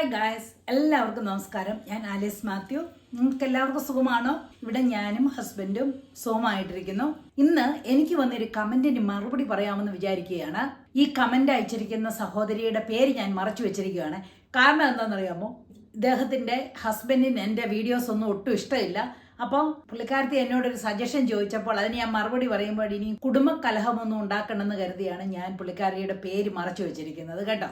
Hi guys, എല്ലാവർക്കും നമസ്കാരം. ഞാൻ ആലിസ് മാത്യു. നിങ്ങൾക്ക് എല്ലാവർക്കും സുഖമാണോ? ഇവിടെ ഞാനും ഹസ്ബൻഡും സുഖമായിട്ടിരിക്കുന്നു. ഇന്ന് എനിക്ക് വന്നൊരു കമന്റിന് മറുപടി പറയാമെന്ന് വിചാരിക്കുകയാണ്. ഈ കമന്റ് അയച്ചിരിക്കുന്ന സഹോദരിയുടെ പേര് ഞാൻ മറച്ചു വെച്ചിരിക്കുകയാണ്. കാരണം എന്താണെന്നറിയാമോ, ഇദ്ദേഹത്തിന്റെ ഹസ്ബൻഡിന് എൻ്റെ വീഡിയോസ് ഒന്നും ഒട്ടും ഇഷ്ടമില്ല. അപ്പോൾ പുള്ളിക്കാരത്തി എന്നോടൊരു സജഷൻ ചോദിച്ചപ്പോൾ അതിന് ഞാൻ മറുപടി പറയുമ്പോൾ ഇനി കുടുംബകലഹമൊന്നും ഉണ്ടാക്കണമെന്ന് കരുതിയാണ് ഞാൻ പുള്ളിക്കാരിയുടെ പേര് മറച്ചു വെച്ചിരിക്കുന്നത് കേട്ടോ.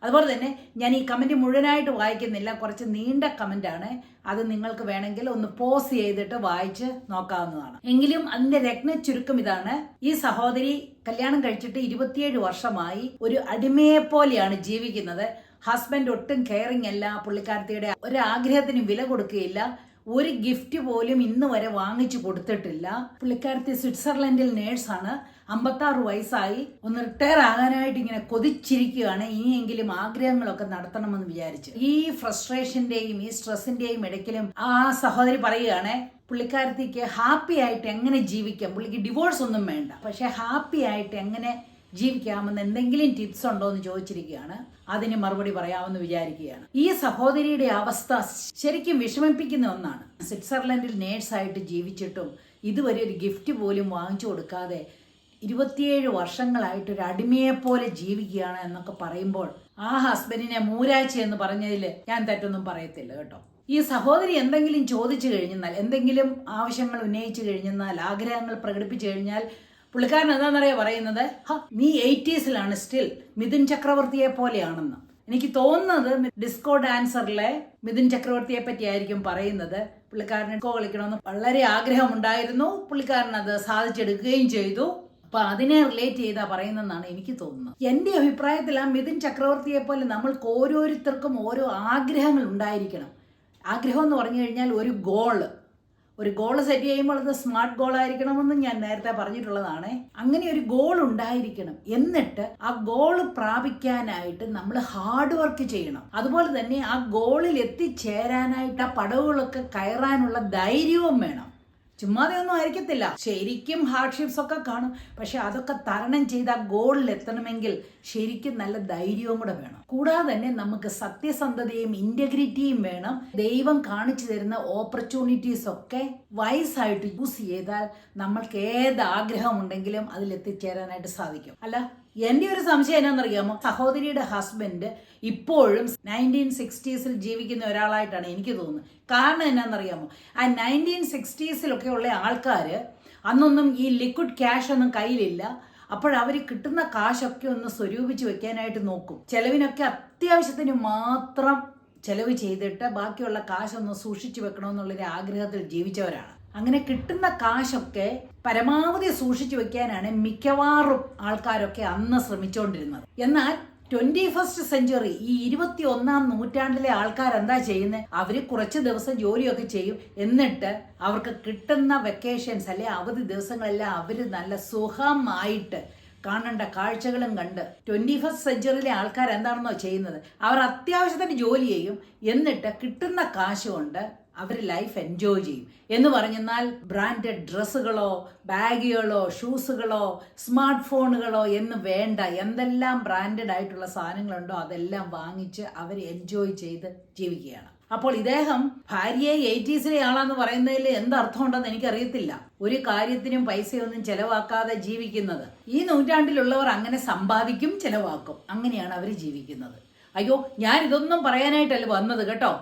അതുപോലെ തന്നെ ഞാൻ ഈ കമൻറ്റ് മുഴുവനായിട്ട് വായിക്കുന്നില്ല, കുറച്ച് നീണ്ട കമൻറ്റാണ്. അത് നിങ്ങൾക്ക് വേണമെങ്കിൽ ഒന്ന് പോസ് ചെയ്തിട്ട് വായിച്ച് നോക്കാവുന്നതാണ്. എങ്കിലും അതിന്റെ രത്ന ചുരുക്കം ഇതാണ്: ഈ സഹോദരി കല്യാണം കഴിച്ചിട്ട് 27 വർഷമായി ഒരു അടിമയെ പോലെയാണ് ജീവിക്കുന്നത്. ഹസ്ബൻഡ് ഒട്ടും കെയറിങ് അല്ല, പുള്ളിക്കാരത്തിയുടെ ഒരാഗ്രഹത്തിനും വില കൊടുക്കുകയില്ല, ഒരു ഗിഫ്റ്റ് പോലും ഇന്ന് വരെ വാങ്ങിച്ചു കൊടുത്തിട്ടില്ല. പുള്ളിക്കാരത്തി സ്വിറ്റ്സർലൻഡിൽ നേഴ്സാണ്, 56 വയസ്സായി, ഒന്ന് റിട്ടയർ ആകാനായിട്ട് ഇങ്ങനെ കൊതിച്ചിരിക്കുകയാണ്. ഇനിയെങ്കിലും ആഗ്രഹങ്ങളൊക്കെ നടത്തണമെന്ന് വിചാരിച്ച് ഈ ഫ്രസ്ട്രേഷന്റെയും ഈ സ്ട്രെസ്സിന്റെയും ഇടയ്ക്കിലും ആ സഹോദരി പറയുകയാണ് പുള്ളിക്കാരത്തിക്ക് ഹാപ്പി ആയിട്ട് എങ്ങനെ ജീവിക്കാം, പുള്ളിക്ക് ഡിവോഴ്സ് ഒന്നും വേണ്ട, പക്ഷെ ഹാപ്പി ആയിട്ട് എങ്ങനെ ജീവിക്കാമെന്ന് എന്തെങ്കിലും ടിപ്സ് ഉണ്ടോ എന്ന് ചോദിച്ചിരിക്കുകയാണ്. അതിന് മറുപടി പറയാമെന്ന് വിചാരിക്കുകയാണ്. ഈ സഹോദരിയുടെ അവസ്ഥ ശരിക്കും വിഷമിപ്പിക്കുന്ന ഒന്നാണ്. സ്വിറ്റ്സർലൻഡിൽ നേഴ്സായിട്ട് ജീവിച്ചിട്ടും ഇതുവരെ ഒരു ഗിഫ്റ്റ് പോലും വാങ്ങിച്ചു കൊടുക്കാതെ 27 വർഷങ്ങളായിട്ട് ഒരു അടിമയെ പോലെ ജീവിക്കുകയാണ് എന്നൊക്കെ പറയുമ്പോൾ ആ ഹസ്ബൻഡിനെ മൂരാഴ്ച എന്ന് പറഞ്ഞതിൽ ഞാൻ തെറ്റൊന്നും പറയത്തില്ല കേട്ടോ. ഈ സഹോദരി എന്തെങ്കിലും ചോദിച്ചു കഴിഞ്ഞാൽ, എന്തെങ്കിലും ആവശ്യങ്ങൾ ഉന്നയിച്ചു കഴിഞ്ഞാൽ, ആഗ്രഹങ്ങൾ പ്രകടിപ്പിച്ചു കഴിഞ്ഞാൽ പുള്ളിക്കാരൻ എന്താണെന്നറിയാ പറയുന്നത്, നീ 80s സ്റ്റിൽ മിഥുൻ ചക്രവർത്തിയെ പോലെയാണെന്ന്. എനിക്ക് തോന്നുന്നത് ഡിസ്കോ ഡാൻസറിലെ മിഥുൻ ചക്രവർത്തിയെ പറ്റിയായിരിക്കും പറയുന്നത്. പുള്ളിക്കാരന് ഡിസ്കോ കളിക്കണമെന്ന് വളരെ ആഗ്രഹമുണ്ടായിരുന്നു, പുള്ളിക്കാരൻ അത് സാധിച്ചെടുക്കുകയും ചെയ്തു. അപ്പൊ അതിനെ റിലേറ്റ് ചെയ്താ പറയുന്നതെന്നാണ് എനിക്ക് തോന്നുന്നത്. എന്റെ അഭിപ്രായത്തിൽ ആ മിഥുൻ ചക്രവർത്തിയെ പോലെ നമ്മൾക്ക് ഓരോരുത്തർക്കും ഓരോ ആഗ്രഹങ്ങൾ ഉണ്ടായിരിക്കണം. ആഗ്രഹം എന്ന് പറഞ്ഞു കഴിഞ്ഞാൽ ഒരു ഗോള് സെറ്റ് ചെയ്യുമ്പോൾ അത് സ്മാർട്ട് ഗോൾ ആയിരിക്കണമെന്ന് ഞാൻ നേരത്തെ പറഞ്ഞിട്ടുള്ളതാണ്. അങ്ങനെ ഒരു ഗോൾ ഉണ്ടായിരിക്കണം. എന്നിട്ട് ആ ഗോള് പ്രാപിക്കാനായിട്ട് നമ്മൾ ഹാർഡ് വർക്ക് ചെയ്യണം. അതുപോലെ തന്നെ ആ ഗോളിൽ എത്തിച്ചേരാനായിട്ട് ആ പടവുകളൊക്കെ കയറാനുള്ള ധൈര്യവും വേണം. ചുമ്മാതെ ഒന്നും ആയിരിക്കത്തില്ല, ശരിക്കും ഹാർഡ്ഷിപ്സ് ഒക്കെ കാണും. പക്ഷെ അതൊക്കെ തരണം ചെയ്ത് ആ ഗോളിൽ എത്തണമെങ്കിൽ ശരിക്കും നല്ല ധൈര്യവും കൂടെ വേണം. കൂടാതെ തന്നെ നമുക്ക് സത്യസന്ധതയും ഇന്റഗ്രിറ്റിയും വേണം. ദൈവം കാണിച്ചു തരുന്ന ഓപ്പർച്യൂണിറ്റീസ് ഒക്കെ വൈസായിട്ട് യൂസ് ചെയ്താൽ നമ്മൾക്ക് ഏത് ആഗ്രഹം ഉണ്ടെങ്കിലും അതിലെത്തിച്ചേരാനായിട്ട് സാധിക്കും. അല്ല, എന്റെ ഒരു സംശയം എന്നാണെന്നറിയാമോ, സഹോദരിയുടെ ഹസ്ബൻഡ് ഇപ്പോഴും 1960s ജീവിക്കുന്ന ഒരാളായിട്ടാണ് എനിക്ക് തോന്നുന്നത്. കാരണം എന്നാണെന്നറിയാമോ, ആ 1960s ഉള്ള ആൾക്കാര് അന്നൊന്നും ഈ ലിക്വിഡ് ക്യാഷ് ഒന്നും കയ്യിലില്ല. അപ്പോഴവർ കിട്ടുന്ന കാശൊക്കെ ഒന്ന് സ്വരൂപിച്ച് വെക്കാനായിട്ട് നോക്കും. ചെലവിനൊക്കെ അത്യാവശ്യത്തിന് മാത്രം ചെലവ് ചെയ്തിട്ട് ബാക്കിയുള്ള കാശൊന്ന് സൂക്ഷിച്ചു വെക്കണമെന്നുള്ളൊരു ആഗ്രഹത്തിൽ ജീവിച്ചവരാണ്. അങ്ങനെ കിട്ടുന്ന കാശൊക്കെ പരമാവധി സൂക്ഷിച്ചു വെക്കാനാണ് മിക്കവാറും ആൾക്കാരൊക്കെ അന്ന് ശ്രമിച്ചുകൊണ്ടിരുന്നത്. എന്നാൽ 21st സെഞ്ചുറി, ഈ 21ാം നൂറ്റാണ്ടിലെ ആൾക്കാർ എന്താ ചെയ്യുന്നത്? അവര് കുറച്ച് ദിവസം ജോലിയൊക്കെ ചെയ്യും, എന്നിട്ട് അവർക്ക് കിട്ടുന്ന വെക്കേഷൻസ് അല്ലെ അവധി ദിവസങ്ങളെല്ലാം അവര് നല്ല സുഖമായിട്ട് കാണേണ്ട കാഴ്ചകളും കണ്ട് 21st സെഞ്ചുറിയിലെ ആൾക്കാർ എന്താണെന്നോ ചെയ്യുന്നത്, അവർ അത്യാവശ്യത്തിന് ജോലി ചെയ്യും, എന്നിട്ട് കിട്ടുന്ന കാശ് കൊണ്ട് അവർ ലൈഫ് എൻജോയ് ചെയ്യും. എന്ന് പറഞ്ഞാൽ ബ്രാൻഡഡ് ഡ്രസ്സുകളോ ബാഗുകളോ ഷൂസുകളോ സ്മാർട്ട് ഫോണുകളോ എന്ന് വേണ്ട, എന്തെല്ലാം ബ്രാൻഡഡ് ആയിട്ടുള്ള സാധനങ്ങളുണ്ടോ അതെല്ലാം വാങ്ങിച്ച് അവർ എൻജോയ് ചെയ്ത് ജീവിക്കുകയാണ്. അപ്പോൾ ഇദ്ദേഹം ഭാര്യയെ 80s ആളാന്ന് പറയുന്നതിൽ എന്തർത്ഥം ഉണ്ടെന്ന് എനിക്കറിയത്തില്ല. ഒരു കാര്യത്തിനും പൈസയൊന്നും ചെലവാക്കാതെ ജീവിക്കുന്നത്. ഈ നൂറ്റാണ്ടിലുള്ളവർ അങ്ങനെ സമ്പാദിക്കും, ചെലവാക്കും, അങ്ങനെയാണ് അവർ ജീവിക്കുന്നത്. അയ്യോ, ഞാൻ ഇതൊന്നും പറയാനായിട്ടല്ല വന്നത് കേട്ടോ,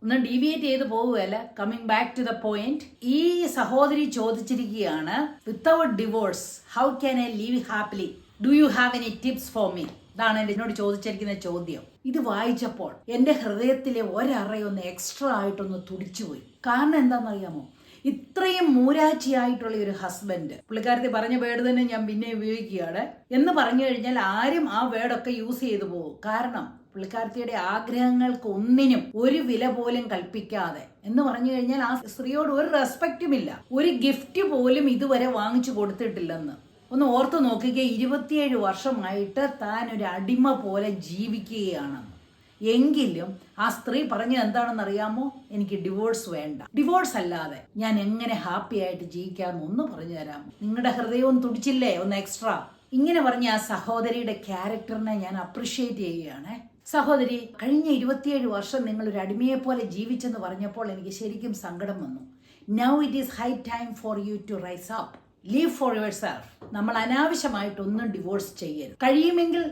ഒന്നും ഡീവിയേറ്റ് ചെയ്ത് പോവുകയല്ല. Coming back to the point, ഈ സഹോദരി ചോദിച്ചിരിക്കുകയാണ്, without divorce how can I live happily, do you have any tips for me? ഇതാണ് എന്നോട് ചോദിച്ചിരിക്കുന്ന ചോദ്യം. ഇത് വായിച്ചപ്പോൾ എൻ്റെ ഹൃദയത്തിലെ ഒരറയൊന്ന് എക്സ്ട്രാ ആയിട്ടൊന്ന് തുടിച്ചുപോയി. കാരണം എന്താണെന്നറിയാമോ, ഇത്രയും മൂരാച്ചിയായിട്ടുള്ള ഒരു ഹസ്ബൻഡ്, പുള്ളിക്കാരത്തി പറഞ്ഞ വേർഡ് തന്നെ ഞാൻ പിന്നെ ഉപയോഗിക്കുകയാണ്. എന്ന് പറഞ്ഞു കഴിഞ്ഞാൽ ആരും ആ വേർഡൊക്കെ യൂസ് ചെയ്തു പോകും. കാരണം പുള്ളിക്കാരത്തിയുടെ ആഗ്രഹങ്ങൾക്ക് ഒന്നിനും ഒരു വില പോലും കൽപ്പിക്കാതെ, എന്ന് പറഞ്ഞു കഴിഞ്ഞാൽ ആ സ്ത്രീയോട് ഒരു റെസ്പെക്റ്റും ഇല്ല, ഒരു ഗിഫ്റ്റ് പോലും ഇതുവരെ വാങ്ങിച്ചു കൊടുത്തിട്ടില്ലെന്ന്. ഒന്ന് ഓർത്ത് നോക്കുക, 27 വർഷമായിട്ട് താൻ ഒരു അടിമ പോലെ ജീവിക്കുകയാണെന്ന്. എങ്കിലും ആ സ്ത്രീ പറഞ്ഞത് എന്താണെന്ന് അറിയാമോ, എനിക്ക് ഡിവോഴ്സ് വേണ്ട, ഡിവോഴ്സ് അല്ലാതെ ഞാൻ എങ്ങനെ ഹാപ്പി ആയിട്ട് ജീവിക്കാമെന്ന് ഒന്ന് പറഞ്ഞു തരാമോ? നിങ്ങളുടെ ഹൃദയവും തുടിച്ചില്ലേ ഒന്ന് എക്സ്ട്രാ? ഇങ്ങനെ പറഞ്ഞ ആ സഹോദരിയുടെ ക്യാരക്ടറിനെ ഞാൻ അപ്രിഷ്യേറ്റ് ചെയ്യുകയാണ്. സഹോദരി, കഴിഞ്ഞ 27 വർഷം നിങ്ങൾ ഒരു അടിമയെ പോലെ ജീവിച്ചെന്ന് പറഞ്ഞപ്പോൾ എനിക്ക് ശരിക്കും സങ്കടം വന്നു. Now it is high time for you to rise up, leave for yourself. നമ്മൾ അനാവശ്യമായിട്ടൊന്നും ഡിവോഴ്സ് ചെയ്യരുത്. കഴിയുമെങ്കിൽ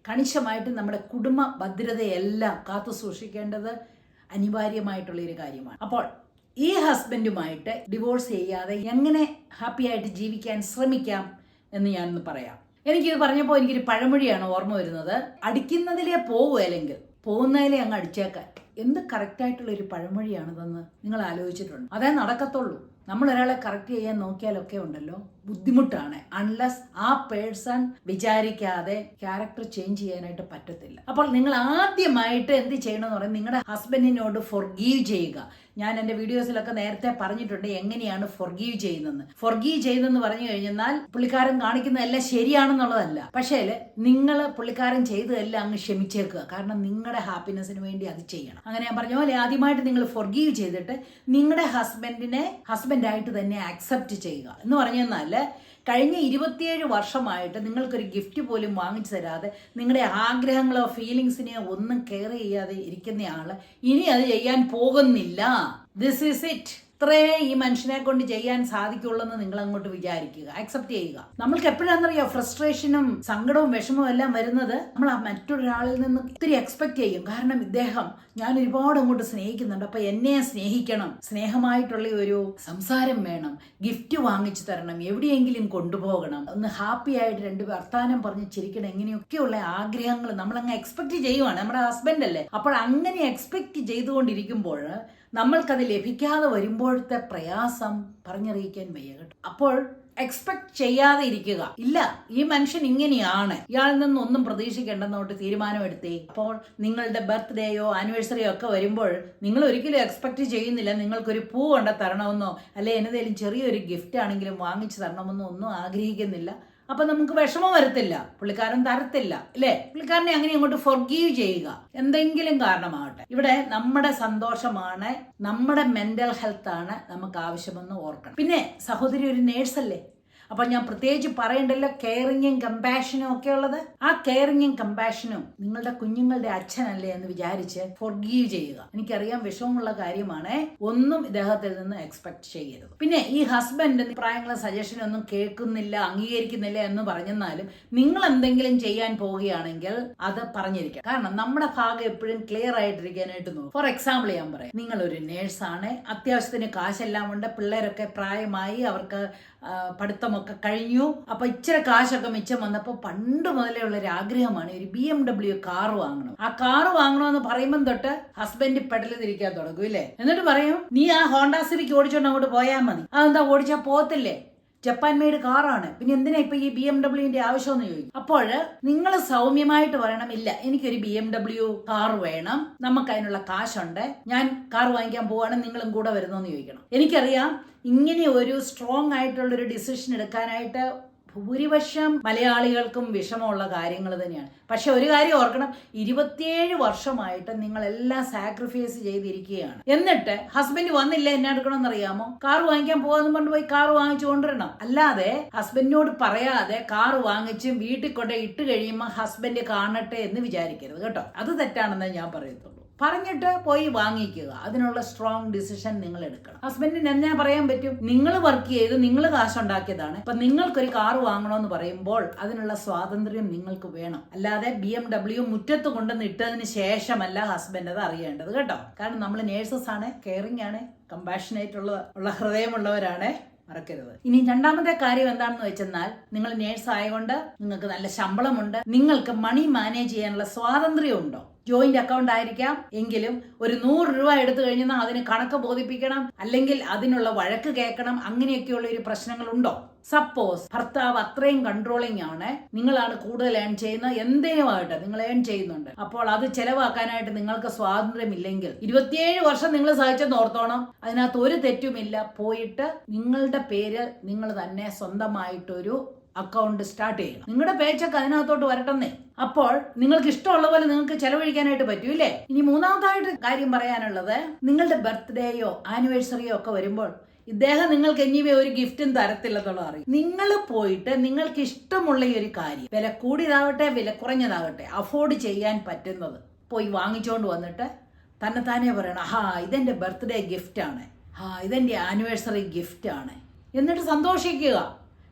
കണിശമായിട്ട് നമ്മുടെ കുടുംബ ഭദ്രതയെല്ലാം കാത്തു സൂക്ഷിക്കേണ്ടത് അനിവാര്യമായിട്ടുള്ളൊരു കാര്യമാണ്. അപ്പോൾ ഈ ഹസ്ബൻഡുമായിട്ട് ഡിവോഴ്സ് ചെയ്യാതെ എങ്ങനെ ഹാപ്പി ആയിട്ട് ജീവിക്കാൻ ശ്രമിക്കാം എന്ന് ഞാനൊന്ന് പറയാം. എനിക്കിത് പറഞ്ഞപ്പോൾ എനിക്കൊരു പഴമൊഴിയാണ് ഓർമ്മ വരുന്നത്. അടിക്കുന്നതിലേ പോകുകയല്ലെങ്കിൽ പോകുന്നതിലേ അങ്ങ് അടിച്ചേക്കാൻ. എന്ത് കറക്റ്റായിട്ടുള്ളൊരു പഴമൊഴിയാണിതെന്ന് നിങ്ങൾ ആലോചിച്ചിട്ടുണ്ട്? അതേ നടക്കത്തുള്ളൂ. നമ്മൾ ഒരാളെ കറക്റ്റ് ചെയ്യാൻ നോക്കിയാലൊക്കെ ഉണ്ടല്ലോ ബുദ്ധിമുട്ടാണ്. അൺലെസ് ആ പേഴ്സൺ വിചാരിക്കാതെ ക്യാരക്ടർ ചേഞ്ച് ചെയ്യാനായിട്ട് പറ്റത്തില്ല. അപ്പോൾ നിങ്ങൾ ആദ്യമായിട്ട് എന്ത് ചെയ്യണമെന്ന് പറയുന്നത്, നിങ്ങളുടെ ഹസ്ബൻഡിനോട് ഫോർഗീവ് ചെയ്യുക. ഞാൻ എൻ്റെ വീഡിയോസിലൊക്കെ നേരത്തെ പറഞ്ഞിട്ടുണ്ട് എങ്ങനെയാണ് ഫോർഗീവ് ചെയ്യുന്നതെന്ന്. ഫോർഗീവ് ചെയ്യുന്നതെന്ന് പറഞ്ഞു കഴിഞ്ഞാൽ പുള്ളിക്കാരൻ കാണിക്കുന്നതെല്ലാം ശരിയാണെന്നുള്ളതല്ല, പക്ഷേ നിങ്ങൾ പുള്ളിക്കാരൻ ചെയ്തതെല്ലാം അങ്ങ് ക്ഷമിച്ചേക്കുക. കാരണം നിങ്ങളുടെ ഹാപ്പിനെസ്സിന് വേണ്ടി അത് ചെയ്യണം. അങ്ങനെ ഞാൻ പറഞ്ഞ പോലെ ആദ്യമായിട്ട് നിങ്ങൾ ഫോർഗീവ് ചെയ്തിട്ട് നിങ്ങളുടെ ഹസ്ബൻഡിനെ ഹസ്ബൻഡായിട്ട് തന്നെ അക്സെപ്റ്റ് ചെയ്യുക. എന്ന് പറഞ്ഞാൽ കഴിഞ്ഞ 27 വർഷമായിട്ട് നിങ്ങൾക്കൊരു ഗിഫ്റ്റ് പോലും വാങ്ങിച്ചു തരാതെ നിങ്ങളുടെ ആഗ്രഹങ്ങളോ ഫീലിങ്സിനെയോ ഒന്നും കെയർ ചെയ്യാതെ ഇരിക്കുന്നയാള് ഇനി അത് ചെയ്യാൻ പോകുന്നില്ല. This is it. ഇത്രേ ഈ മനുഷ്യനെ കൊണ്ട് ചെയ്യാൻ സാധിക്കുള്ളൂ എന്ന് നിങ്ങൾ അങ്ങോട്ട് വിചാരിക്കുക, അക്സെപ്റ്റ് ചെയ്യുക. നമ്മൾക്ക് എപ്പോഴാണെന്നറിയോ ഫ്രസ്ട്രേഷനും സങ്കടവും വിഷമവും എല്ലാം വരുന്നത്? നമ്മൾ ആ മറ്റൊരാളിൽ നിന്ന് ഒത്തിരി എക്സ്പെക്ട് ചെയ്യും. കാരണം ഇദ്ദേഹം ഞാൻ ഒരുപാട് അങ്ങോട്ട് സ്നേഹിക്കുന്നുണ്ട്, അപ്പൊ എന്നെ സ്നേഹിക്കണം, സ്നേഹമായിട്ടുള്ള ഒരു സംസാരം വേണം, ഗിഫ്റ്റ് വാങ്ങിച്ചു തരണം, എവിടെയെങ്കിലും കൊണ്ടുപോകണം, ഒന്ന് ഹാപ്പി ആയിട്ട് രണ്ട് വർത്താനം പറഞ്ഞ് ചിരിക്കണം, ഇങ്ങനെയൊക്കെയുള്ള ആഗ്രഹങ്ങൾ നമ്മളങ്ങ് എക്സ്പെക്ട് ചെയ്യുവാണ്. നമ്മുടെ ഹസ്ബൻഡ് അല്ലേ. അപ്പോൾ അങ്ങനെ എക്സ്പെക്ട് ചെയ്തുകൊണ്ടിരിക്കുമ്പോൾ നമ്മൾക്കത് ലഭിക്കാതെ വരുമ്പോഴത്തെ പ്രയാസം പറഞ്ഞറിയിക്കാൻ വയ്യ കേട്ടോ. അപ്പോൾ എക്സ്പെക്ട് ചെയ്യാതെ ഇരിക്കുക. ഇല്ല, ഈ മനുഷ്യൻ ഇങ്ങനെയാണ്, ഇയാളിൽ നിന്നൊന്നും പ്രതീക്ഷിക്കേണ്ടെന്നോട്ട് തീരുമാനമെടുത്തേ. അപ്പോൾ നിങ്ങളുടെ ബർത്ത്ഡേയോ ആനിവേഴ്സറിയോ ഒക്കെ വരുമ്പോൾ നിങ്ങൾ ഒരിക്കലും എക്സ്പെക്ട് ചെയ്യുന്നില്ല നിങ്ങൾക്കൊരു പൂ കൊണ്ട് തരണമെന്നോ അല്ലെ എന്നതേലും ചെറിയൊരു ഗിഫ്റ്റ് ആണെങ്കിലും വാങ്ങിച്ചു തരണമെന്നോ ഒന്നും ആഗ്രഹിക്കുന്നില്ല. അപ്പൊ നമുക്ക് വിഷമം വരത്തില്ല, പുള്ളിക്കാരൻ തരത്തില്ല അല്ലേ. പുള്ളിക്കാരനെ അങ്ങനെ അങ്ങോട്ട് ഫോർഗീവ് ചെയ്യുക, എന്തെങ്കിലും കാരണമാകട്ടെ. ഇവിടെ നമ്മുടെ സന്തോഷമാണ്, നമ്മുടെ മെന്റൽ ഹെൽത്ത് ആണ് നമുക്ക് ആവശ്യമെന്ന് ഓർക്കണം. പിന്നെ സഹോദരി ഒരു നേഴ്സല്ലേ, അപ്പൊ ഞാൻ പ്രത്യേകിച്ച് പറയണ്ടല്ലോ കെയറിങ്ങും കമ്പാഷനും ഒക്കെ ഉള്ളത്. ആ കെയറിങ്ങും കമ്പാഷനും നിങ്ങളുടെ കുഞ്ഞുങ്ങളുടെ അച്ഛനല്ലേ എന്ന് വിചാരിച്ച് ഫോർഗീവ് ചെയ്യുക. എനിക്കറിയാം വിഷമമുള്ള കാര്യമാണ്, ഒന്നും ഇദ്ദേഹത്തിൽ നിന്ന് എക്സ്പെക്ട് ചെയ്യരുത്. പിന്നെ ഈ ഹസ്ബൻഡ് പ്രായങ്ങളും സജഷനും ഒന്നും കേൾക്കുന്നില്ല, അംഗീകരിക്കുന്നില്ല എന്ന് പറഞ്ഞെന്നാലും നിങ്ങൾ എന്തെങ്കിലും ചെയ്യാൻ പോവുകയാണെങ്കിൽ അത് പറഞ്ഞിരിക്കാം. കാരണം നമ്മുടെ ഭാഗം എപ്പോഴും ക്ലിയർ ആയിട്ടിരിക്കാനായിട്ട് നോക്കും. ഫോർ എക്സാമ്പിൾ ഞാൻ പറയാം, നിങ്ങളൊരു നേഴ്സാണ്, അത്യാവശ്യത്തിന് കാശെല്ലാം ഉണ്ട്, പിള്ളേരൊക്കെ പ്രായമായി, അവർക്ക് പഠിത്തമൊക്കെ കഴിഞ്ഞു. അപ്പൊ ഇച്ചിരി കാശൊക്കെ മിച്ചം വന്നപ്പോൾ പണ്ട് മുതലേ ഉള്ള ഒരു ആഗ്രഹമാണ് ഒരു BMW കാർ വാങ്ങണം. ആ കാർ വാങ്ങണമെന്ന് പറയുമ്പോൾ തൊട്ട് ഹസ്ബൻഡ് പെടല് തിരിക്കാൻ തുടങ്ങും ഇല്ലേ. എന്നിട്ട് പറയും നീ ആ ഹോണ്ട സിവിക് ഓടിച്ചോണ്ട് അങ്ങോട്ട് പോയാൽ മതി. അതെന്താ ഓടിച്ചാൽ പോകത്തില്ലേ, ജപ്പാൻ മെയ്ഡ് കാറാണ്, പിന്നെ എന്തിനാ ഇപ്പൊ ഈ BMW ആവശ്യമെന്ന് ചോദിക്കും. അപ്പോൾ നിങ്ങൾ സൗമ്യമായിട്ട് പറയണം, ഇല്ല എനിക്കൊരു BMW കാർ വേണം, നമുക്ക് അതിനുള്ള കാശുണ്ട്, ഞാൻ കാർ വാങ്ങിക്കാൻ പോവാണ്, നിങ്ങളും കൂടെ വരുന്നോന്ന് ചോദിക്കണം. എനിക്കറിയാം ഇങ്ങനെ ഒരു സ്ട്രോങ് ആയിട്ടുള്ളൊരു ഡിസിഷൻ എടുക്കാനായിട്ട് ഭൂരിപക്ഷം മലയാളികൾക്കും വിഷമമുള്ള കാര്യങ്ങൾ തന്നെയാണ്. പക്ഷെ ഒരു കാര്യം ഓർക്കണം, 27 വർഷമായിട്ട് നിങ്ങളെല്ലാം സാക്രിഫൈസ് ചെയ്തിരിക്കുകയാണ്. എന്നിട്ട് ഹസ്ബൻഡ് വന്നില്ല എന്നെ എടുക്കണമെന്ന് അറിയാമോ, കാർ വാങ്ങിക്കാൻ പോകാന്ന് പറഞ്ഞു പോയി കാർ വാങ്ങിച്ചു കൊണ്ടുവരണം. അല്ലാതെ ഹസ്ബൻഡിനോട് പറയാതെ കാർ വാങ്ങിച്ചും വീട്ടിൽ കൊണ്ട് ഇട്ട് കഴിയുമ്പോൾ ഹസ്ബൻഡ് കാണട്ടെ എന്ന് വിചാരിക്കരുത് കേട്ടോ. അത് തെറ്റാണെന്നേ ഞാൻ പറയത്തുള്ളൂ. പറഞ്ഞിട്ട് പോയി വാങ്ങിക്കുക, അതിനുള്ള സ്ട്രോങ് ഡിസിഷൻ നിങ്ങൾ എടുക്കണം. ഹസ്ബൻഡിന് എന്നാ പറയാൻ പറ്റും, നിങ്ങൾ വർക്ക് ചെയ്ത് നിങ്ങൾ കാശുണ്ടാക്കിയതാണ്, അപ്പൊ നിങ്ങൾക്കൊരു കാർ വാങ്ങണമെന്ന് പറയുമ്പോൾ അതിനുള്ള സ്വാതന്ത്ര്യം നിങ്ങൾക്ക് വേണം. അല്ലാതെ BMW മുറ്റത്ത് കൊണ്ടുവന്ന് ഇട്ടതിന് ശേഷമല്ല ഹസ്ബൻഡ് അത് അറിയേണ്ടത് കേട്ടോ. കാരണം നമ്മൾ നേഴ്സസ് ആണ്, കെയറിംഗ് ആണ്, കമ്പാഷനേറ്റ് ഉള്ള ഹൃദയമുള്ളവരാണ്, മറക്കരുത്. ഇനി രണ്ടാമത്തെ കാര്യം എന്താണെന്ന് വെച്ചെന്നാൽ, നിങ്ങൾ നേഴ്സ് ആയതുകൊണ്ട് നിങ്ങൾക്ക് നല്ല ശമ്പളമുണ്ട്, നിങ്ങൾക്ക് മണി മാനേജ് ചെയ്യാനുള്ള സ്വാതന്ത്ര്യം ഉണ്ടോ? ജോയിന്റ് അക്കൗണ്ട് ആയിരിക്കാം, എങ്കിലും ഒരു 100 രൂപ എടുത്തു കഴിഞ്ഞാൽ അതിന് കണക്ക് ബോധിപ്പിക്കണം, അല്ലെങ്കിൽ അതിനുള്ള വഴക്ക് കേൾക്കണം, അങ്ങനെയൊക്കെയുള്ള ഒരു പ്രശ്നങ്ങളുണ്ടോ? സപ്പോസ് ഭർത്താവ് അത്രയും കൺട്രോളിങ് ആണ്, നിങ്ങളാണ് കൂടുതൽ ഏൺ ചെയ്യുന്നത്, എന്തിനുമായിട്ട് നിങ്ങൾ ഏൺ ചെയ്യുന്നുണ്ട്, അപ്പോൾ അത് ചെലവാക്കാനായിട്ട് നിങ്ങൾക്ക് സ്വാതന്ത്ര്യമില്ലെങ്കിൽ 27 വർഷം നിങ്ങൾ സഹിച്ചെന്ന് ഓർത്തോണം, അതിനകത്ത് ഒരു തെറ്റുമില്ല. പോയിട്ട് നിങ്ങളുടെ പേര് നിങ്ങൾ തന്നെ സ്വന്തമായിട്ടൊരു അക്കൗണ്ട് സ്റ്റാർട്ട് ചെയ്യണം. നിങ്ങളുടെ പേച്ചൊക്കെ അതിനകത്തോട്ട് വരട്ടെന്നേ. അപ്പോൾ നിങ്ങൾക്ക് ഇഷ്ടമുള്ള പോലെ നിങ്ങൾക്ക് ചെലവഴിക്കാനായിട്ട് പറ്റൂല്ലേ. ഇനി മൂന്നാമതായിട്ട് കാര്യം പറയാനുള്ളത്, നിങ്ങളുടെ ബർത്ത്ഡേയോ ആനിവേഴ്സറിയോ ഒക്കെ വരുമ്പോൾ ഇദ്ദേഹം നിങ്ങൾക്ക് ഇനിവേ ഒരു ഗിഫ്റ്റും തരത്തില്ലെന്നുള്ള അറിയും. നിങ്ങൾ പോയിട്ട് നിങ്ങൾക്ക് ഇഷ്ടമുള്ള ഈ ഒരു കാര്യം, വില കൂടിയതാവട്ടെ വില കുറഞ്ഞതാവട്ടെ, അഫോർഡ് ചെയ്യാൻ പറ്റുന്നത് പോയി വാങ്ങിച്ചുകൊണ്ട് വന്നിട്ട് തന്നെത്താനെ പറയണം, ഇതെൻ്റെ ബർത്ത്ഡേ ഗിഫ്റ്റാണ്, ഇതെൻ്റെ ആനിവേഴ്സറി ഗിഫ്റ്റാണ് എന്നിട്ട് സന്തോഷിക്കുക.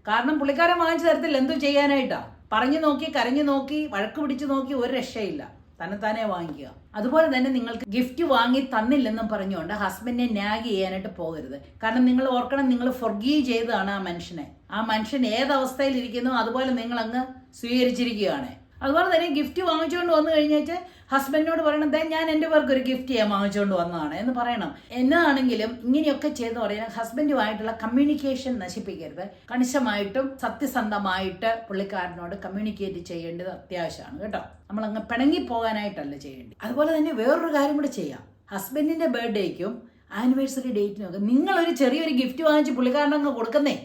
കാരണം പുള്ളിക്കാരൻ വാങ്ങിച്ചു തരത്തില്ല, എന്തോ ചെയ്യാനായിട്ടാ. പറഞ്ഞു നോക്കി, കരഞ്ഞു നോക്കി, വഴക്ക് പിടിച്ചു നോക്കി, ഒരു രക്ഷയില്ല. തന്നെത്താനെ വാങ്ങിക്കുക. അതുപോലെ തന്നെ നിങ്ങൾക്ക് ഗിഫ്റ്റ് വാങ്ങി തന്നില്ലെന്നും പറഞ്ഞുകൊണ്ട് ഹസ്ബൻഡിനെ നാഗ് ചെയ്യാനായിട്ട് പോകരുത്. കാരണം നിങ്ങൾ ഓർക്കണം, നിങ്ങൾ ഫൊർഗീവ് ചെയ്തതാണ് ആ മനുഷ്യനെ. ആ മനുഷ്യൻ ഏതവസ്ഥയിലിരിക്കുന്നോ അതുപോലെ നിങ്ങൾ അങ്ങ് സ്വീകരിച്ചിരിക്കുകയാണ്. അതുപോലെ തന്നെ ഗിഫ്റ്റ് വാങ്ങിച്ചുകൊണ്ട് വന്നു കഴിഞ്ഞാൽ ഹസ്ബൻഡിനോട് പറയണം, ഞാൻ എൻ്റെ പേർക്ക് ഒരു ഗിഫ്റ്റ് ചെയ്യാൻ വാങ്ങിച്ചുകൊണ്ട് വന്നതാണ് എന്ന് പറയണം. എന്നാണെങ്കിലും ഇങ്ങനെയൊക്കെ ചെയ്ത് പറയാൻ ഹസ്ബൻഡുമായിട്ടുള്ള കമ്മ്യൂണിക്കേഷൻ നശിപ്പിക്കരുത്. കണിശമായിട്ടും സത്യസന്ധമായിട്ട് പുള്ളിക്കാരനോട് കമ്മ്യൂണിക്കേറ്റ് ചെയ്യേണ്ടത് അത്യാവശ്യമാണ് കേട്ടോ. നമ്മളങ്ങ് പിണങ്ങി പോകാനായിട്ടല്ല ചെയ്യേണ്ടത്. അതുപോലെ തന്നെ വേറൊരു കാര്യം കൂടെ ചെയ്യാം. ഹസ്ബൻഡിൻ്റെ ബർത്ത്ഡേക്കും ആനിവേഴ്സറി ഡേറ്റിനും ഒക്കെ നിങ്ങളൊരു ചെറിയൊരു ഗിഫ്റ്റ് വാങ്ങിച്ച് പുള്ളിക്കാരനങ്ങ് കൊടുക്കുന്നേ.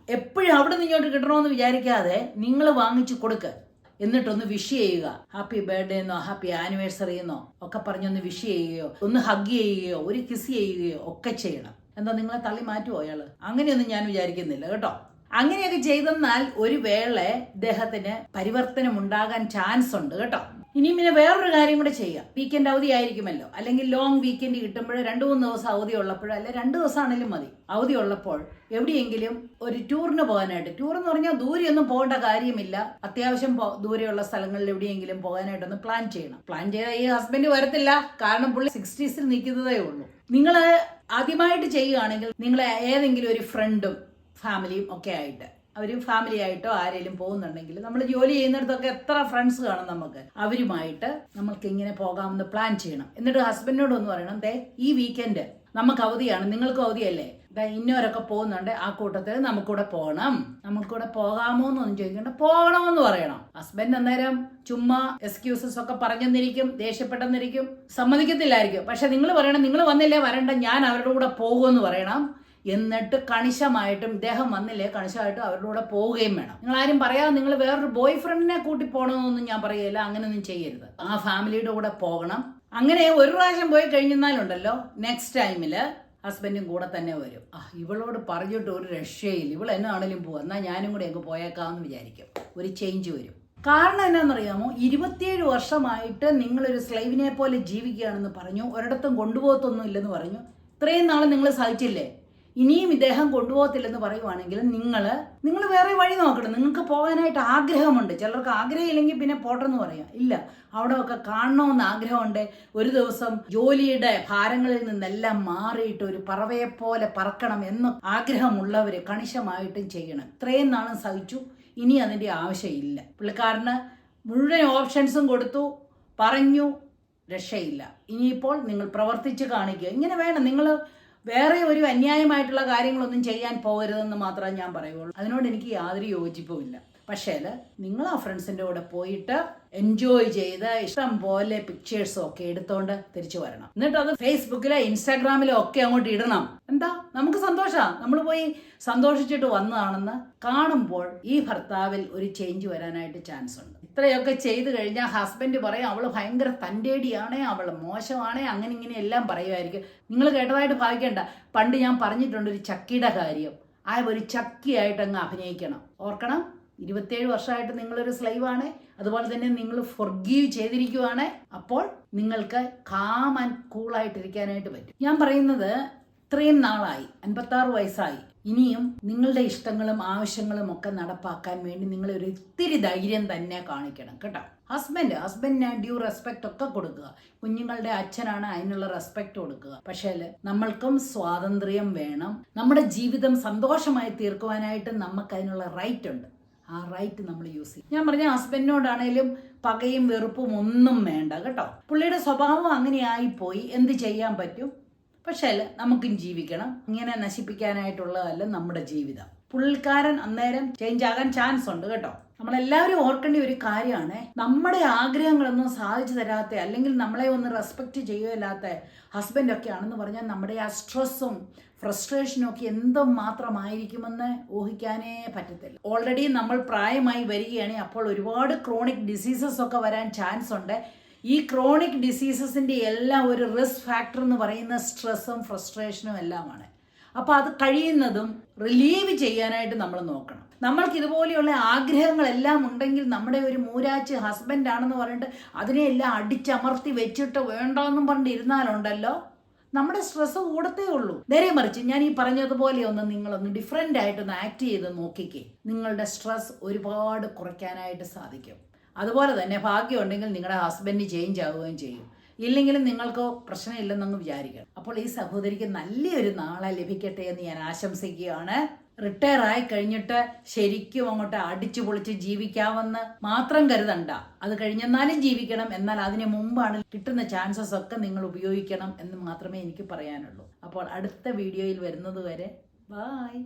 എപ്പോഴും അവിടെ നിന്ന് ഇങ്ങോട്ട് കിട്ടണമെന്ന് വിചാരിക്കാതെ നിങ്ങൾ വാങ്ങിച്ചു കൊടുക്കുക. എന്നിട്ടൊന്ന് വിഷ് ചെയ്യുക. ഹാപ്പി ബർത്ത്ഡേ എന്നോ ഹാപ്പി ആനിവേഴ്സറി എന്നോ ഒക്കെ പറഞ്ഞൊന്ന് വിഷ് ചെയ്യുകയോ ഒന്ന് ഹഗ് ചെയ്യുകയോ ഒരു കിസ് ചെയ്യുകയോ ഒക്കെ ചെയ്യണം. എന്താ നിങ്ങളെ തള്ളി മാറ്റുമോ അയാൾ? അങ്ങനെയൊന്നും ഞാൻ വിചാരിക്കുന്നില്ല കേട്ടോ. അങ്ങനെയൊക്കെ ചെയ്തെന്നാൽ ഒരു വേള ഇദ്ദേഹത്തിന് പരിവർത്തനം ഉണ്ടാകാൻ ചാൻസ് ഉണ്ട് കേട്ടോ. ഇനിയും പിന്നെ വേറൊരു കാര്യം കൂടെ ചെയ്യാം. വീക്കെൻഡ് അവധി ആയിരിക്കുമല്ലോ, അല്ലെങ്കിൽ ലോങ് വീക്കെൻഡ് കിട്ടുമ്പോൾ 2-3 ദിവസം അവധി ഉള്ളപ്പോൾ, അല്ലെ 2 ദിവസമാണെങ്കിലും മതി, അവധി ഉള്ളപ്പോൾ എവിടെയെങ്കിലും ഒരു ടൂറിന് പോകാനായിട്ട്. ടൂർ എന്ന് പറഞ്ഞാൽ ദൂരെയൊന്നും പോകേണ്ട കാര്യമില്ല. അത്യാവശ്യം ദൂരെയുള്ള സ്ഥലങ്ങളിൽ എവിടെയെങ്കിലും പോകാനായിട്ടൊന്ന് പ്ലാൻ ചെയ്യണം. പ്ലാൻ ചെയ്താൽ ഈ ഹസ്ബൻഡ് വരത്തില്ല, കാരണം പുള്ളി 60s നിൽക്കുന്നതേ ഉള്ളൂ. നിങ്ങൾ ആദ്യമായിട്ട് ചെയ്യുകയാണെങ്കിൽ നിങ്ങൾ ഏതെങ്കിലും ഒരു ഫ്രണ്ടും ഫാമിലിയും ഒക്കെ ആയിട്ട്, അവർ ഫാമിലി ആയിട്ടോ ആരെങ്കിലും പോകുന്നുണ്ടെങ്കിൽ, നമ്മൾ ജോലി ചെയ്യുന്നിടത്തൊക്കെ എത്ര ഫ്രണ്ട്സ് കാണും നമുക്ക്, അവരുമായിട്ട് നമുക്ക് ഇങ്ങനെ പോകാമെന്ന് പ്ലാൻ ചെയ്യണം. എന്നിട്ട് ഹസ്ബൻഡിനോട് ഒന്ന് പറയണം, ഈ വീക്കെൻഡ് നമുക്ക് അവധിയാണ്, നിങ്ങൾക്കും അവധിയല്ലേ, ഇന്നവരൊക്കെ പോകുന്നുണ്ട്, ആ കൂട്ടത്തിൽ നമുക്കൂടെ പോകണം, നമുക്കൂടെ പോകാമോ എന്നൊന്നും ചോദിക്കണ്ട, പോകണമെന്ന് പറയണം. ഹസ്ബൻഡ് അന്നേരം ചുമ്മാ എക്സ്ക്യൂസസ് ഒക്കെ പറഞ്ഞെന്നിരിക്കും, ദേഷ്യപ്പെട്ടെന്നിരിക്കും, സമ്മതിക്കത്തില്ലായിരിക്കും. പക്ഷെ നിങ്ങൾ പറയണം, നിങ്ങൾ വന്നില്ലേ വരണ്ട, ഞാൻ അവരുടെ കൂടെ പോകുമെന്ന് പറയണം. എന്നിട്ട് കണിശമായിട്ടും ഇദ്ദേഹം വന്നില്ലേ കണിശമായിട്ടും അവരുടെ കൂടെ പോവുകയും വേണം. നിങ്ങൾ ആരും പറയാതെ നിങ്ങൾ വേറൊരു ബോയ് ഫ്രണ്ടിനെ കൂട്ടി പോകണമെന്നൊന്നും ഞാൻ പറയുകയില്ല, അങ്ങനെയൊന്നും ചെയ്യരുത്. ആ ഫാമിലിയുടെ കൂടെ പോകണം. അങ്ങനെ ഒരു പ്രാവശ്യം പോയി കഴിഞ്ഞാലുണ്ടല്ലോ, നെക്സ്റ്റ് ടൈമില് ഹസ്ബൻഡും കൂടെ തന്നെ വരും. ഇവളോട് പറഞ്ഞിട്ട് ഒരു രക്ഷയില്ല, ഇവൾ എന്നാണെങ്കിലും പോവാം, എന്നാൽ ഞാനും കൂടെ അങ്ങ് പോയേക്കാമെന്ന് വിചാരിക്കും. ഒരു ചേഞ്ച് വരും. കാരണം എന്നാണെന്നറിയാമോ, 27 വർഷമായിട്ട് നിങ്ങളൊരു സ്ലൈവിനെ പോലെ ജീവിക്കുകയാണെന്ന് പറഞ്ഞു, ഒരിടത്തും കൊണ്ടുപോകത്തൊന്നും ഇല്ലെന്ന് പറഞ്ഞു. ഇത്രയും നാൾ നിങ്ങൾ സഹിച്ചില്ലേ? ഇനിയും ഇദ്ദേഹം കൊണ്ടുപോകത്തില്ലെന്ന് പറയുവാണെങ്കിൽ നിങ്ങൾ വേറെ വഴി നോക്കണം. നിങ്ങൾക്ക് പോകാനായിട്ട് ആഗ്രഹമുണ്ട്. ചിലർക്ക് ആഗ്രഹമില്ലെങ്കിൽ പിന്നെ പോട്ടെന്ന് പറയാം. ഇല്ല, അവിടെ ഒക്കെ കാണണമെന്ന് ആഗ്രഹമുണ്ട്. ഒരു ദിവസം ജോലിയുടെ ഭാരങ്ങളിൽ നിന്നെല്ലാം മാറിയിട്ട് ഒരു പറവയെപ്പോലെ പറക്കണം എന്ന് ആഗ്രഹമുള്ളവർ കണിശമായിട്ടും ചെയ്യണം. ഇത്രയും നാളും സഹിച്ചു, ഇനി അതിൻ്റെ ആവശ്യമില്ല. പുള്ളിക്കാരന് മുഴുവൻ ഓപ്ഷൻസും കൊടുത്തു, പറഞ്ഞു, രക്ഷയില്ല. ഇനിയിപ്പോൾ നിങ്ങൾ പ്രവർത്തിച്ച് കാണിക്കുക. ഇങ്ങനെ വേണം. നിങ്ങൾ വേറെ ഒരു അന്യായമായിട്ടുള്ള കാര്യങ്ങളൊന്നും ചെയ്യാൻ പോകരുതെന്ന് മാത്രമേ ഞാൻ പറയുള്ളൂ. അതിനോട് എനിക്ക് യാതൊരു യോജിപ്പുമില്ല. പക്ഷേ നിങ്ങൾ ആ ഫ്രണ്ട്സിൻ്റെ കൂടെ പോയിട്ട് എൻജോയ് ചെയ്ത് ഇഷ്ടം പോലെ പിക്ചേഴ്സും ഒക്കെ എടുത്തോണ്ട് തിരിച്ചു വരണം. എന്നിട്ട് അത് ഫേസ്ബുക്കിലോ ഇൻസ്റ്റാഗ്രാമിലോ ഒക്കെ അങ്ങോട്ട് ഇടണം. എന്താ, നമുക്ക് സന്തോഷമാണ്, നമ്മൾ പോയി സന്തോഷിച്ചിട്ട് വന്നതാണെന്ന് കാണുമ്പോൾ ഈ ഭർത്താവിൽ ഒരു ചേഞ്ച് വരാനായിട്ട് ചാൻസ് ഉണ്ട്. ഇത്രയൊക്കെ ചെയ്തു കഴിഞ്ഞാൽ ഹസ്ബൻഡ് പറയും, അവൾ ഭയങ്കര തൻ്റേടിയാണേ, അവൾ മോശമാണേ, അങ്ങനെ ഇങ്ങനെ എല്ലാം പറയുമായിരിക്കും. നിങ്ങൾ കേട്ടതായിട്ട് ഭാവിക്കേണ്ട. പണ്ട് ഞാൻ പറഞ്ഞിട്ടുണ്ട് ഒരു ചക്കിയുടെ കാര്യം. ആ ഒരു ചക്കിയായിട്ട് അങ്ങ് അഭിനയിക്കണം. ഓർക്കണം, 27 വർഷമായിട്ട് നിങ്ങളൊരു സ്ലൈവാണ്. അതുപോലെ തന്നെ നിങ്ങൾ ഫൊർഗീവ് ചെയ്തിരിക്കുവാണ്. അപ്പോൾ നിങ്ങൾക്ക് കാം ആൻഡ് കൂളായിട്ടിരിക്കാനായിട്ട് പറ്റും. ഞാൻ പറയുന്നത്, ഇത്രയും നാളായി, 56 വയസ്സായി, ഇനിയും നിങ്ങളുടെ ഇഷ്ടങ്ങളും ആവശ്യങ്ങളും ഒക്കെ നടപ്പാക്കാൻ വേണ്ടി നിങ്ങൾ ഒരു ഇത്തിരി ധൈര്യം തന്നെ കാണിക്കണം കേട്ടോ. ഹസ്ബൻഡിന് ഡ്യൂ റെസ്പെക്ട് ഒക്കെ കൊടുക്കുക. കുഞ്ഞുങ്ങളുടെ അച്ഛനാണ്, അതിനുള്ള റെസ്പെക്ട് കൊടുക്കുക. പക്ഷേ നമ്മൾക്കും സ്വാതന്ത്ര്യം വേണം. നമ്മുടെ ജീവിതം സന്തോഷമായി തീർക്കുവാനായിട്ട് നമുക്ക് അതിനുള്ള റൈറ്റ് ഉണ്ട്. ആ റൈറ്റ് നമ്മൾ യൂസ് ചെയ്യും. ഞാൻ പറഞ്ഞ ഹസ്ബൻഡിനോടാണേലും പകയും വെറുപ്പും ഒന്നും വേണ്ട കേട്ടോ. പുള്ളിയുടെ സ്വഭാവം അങ്ങനെ ആയിപ്പോയി, എന്ത് ചെയ്യാൻ പറ്റും? പക്ഷേ നമുക്കും ജീവിക്കണം. ഇങ്ങനെ നശിപ്പിക്കാനായിട്ടുള്ളതല്ല നമ്മുടെ ജീവിതം. പുള്ളിക്കാരൻ അന്നേരം ചേഞ്ച് ആകാൻ ചാൻസ് ഉണ്ട് കേട്ടോ. നമ്മളെല്ലാവരും ഓർക്കേണ്ട ഒരു കാര്യമാണ്, നമ്മുടെ ആഗ്രഹങ്ങളൊന്നും സാധിച്ചു തരാത്ത, അല്ലെങ്കിൽ നമ്മളെ ഒന്ന് റെസ്പെക്റ്റ് ചെയ്യുകയില്ലാത്ത ഹസ്ബൻഡൊക്കെ ആണെന്ന് പറഞ്ഞാൽ നമ്മുടെ ആ സ്ട്രെസ്സും ഫ്രസ്ട്രേഷനും ഒക്കെ എന്തും മാത്രമായിരിക്കുമെന്ന് ഊഹിക്കാനേ പറ്റത്തില്ല. ഓൾറെഡി നമ്മൾ പ്രായമായി വരികയാണ്. അപ്പോൾ ഒരുപാട് ക്രോണിക് ഡിസീസസ് ഒക്കെ വരാൻ ചാൻസ് ഉണ്ട്. ഈ ക്രോണിക് ഡിസീസസിൻ്റെ എല്ലാം ഒരു റിസ്ക് ഫാക്ടർ എന്ന് പറയുന്ന സ്ട്രെസ്സും ഫ്രസ്ട്രേഷനും എല്ലാമാണ്. അപ്പോൾ അത് കഴിയുന്നതും റിലീവ് ചെയ്യാനായിട്ട് നമ്മൾ നോക്കണം. നമ്മൾക്ക് ഇതുപോലെയുള്ള ആഗ്രഹങ്ങളെല്ലാം ഉണ്ടെങ്കിൽ നമ്മുടെ ഒരു മൂരാച്ച് ഹസ്ബൻഡ് ആണെന്ന് പറഞ്ഞിട്ട് അതിനെയെല്ലാം അടിച്ചമർത്തി വെച്ചിട്ട് വേണ്ടെന്നും പറഞ്ഞിട്ട് ഇരുന്നാലുണ്ടല്ലോ നമ്മുടെ സ്ട്രെസ് കൂടത്തേ ഉള്ളൂ. നേരെ മറിച്ച് ഞാൻ ഈ പറഞ്ഞതുപോലെ നിങ്ങളൊന്ന് ഡിഫറെൻ്റ് ആയിട്ടൊന്ന് ആക്ട് ചെയ്ത് നോക്കിക്കേ, നിങ്ങളുടെ സ്ട്രെസ് ഒരുപാട് കുറയ്ക്കാനായിട്ട് സാധിക്കും. അതുപോലെ തന്നെ ഭാഗ്യം ഉണ്ടെങ്കിൽ നിങ്ങളുടെ ഹസ്ബൻഡ് ചേഞ്ച് ആവുകയും ചെയ്യും. ഇല്ലെങ്കിലും നിങ്ങൾക്ക് പ്രശ്നമില്ലെന്നങ്ങ് വിചാരിക്കണം. അപ്പോൾ ഈ സഹോദരിക്ക് നല്ലൊരു നാളെ ലഭിക്കട്ടെ എന്ന് ഞാൻ ആശംസിക്കുകയാണ്. റിട്ടയർ ആയി കഴിഞ്ഞിട്ട് ശരിക്കും അങ്ങോട്ട് അടിച്ചു പൊളിച്ച് ജീവിക്കാമെന്ന് മാത്രം കരുതണ്ട. അത് കഴിഞ്ഞെന്നാലും ജീവിക്കണം. എന്നാൽ അതിന് മുമ്പാണ് കിട്ടുന്ന ചാൻസസ് ഒക്കെ നിങ്ങൾ ഉപയോഗിക്കണം എന്ന് മാത്രമേ എനിക്ക് പറയാനുള്ളൂ. അപ്പോൾ അടുത്ത വീഡിയോയിൽ വരുന്നത് വരെ ബൈ.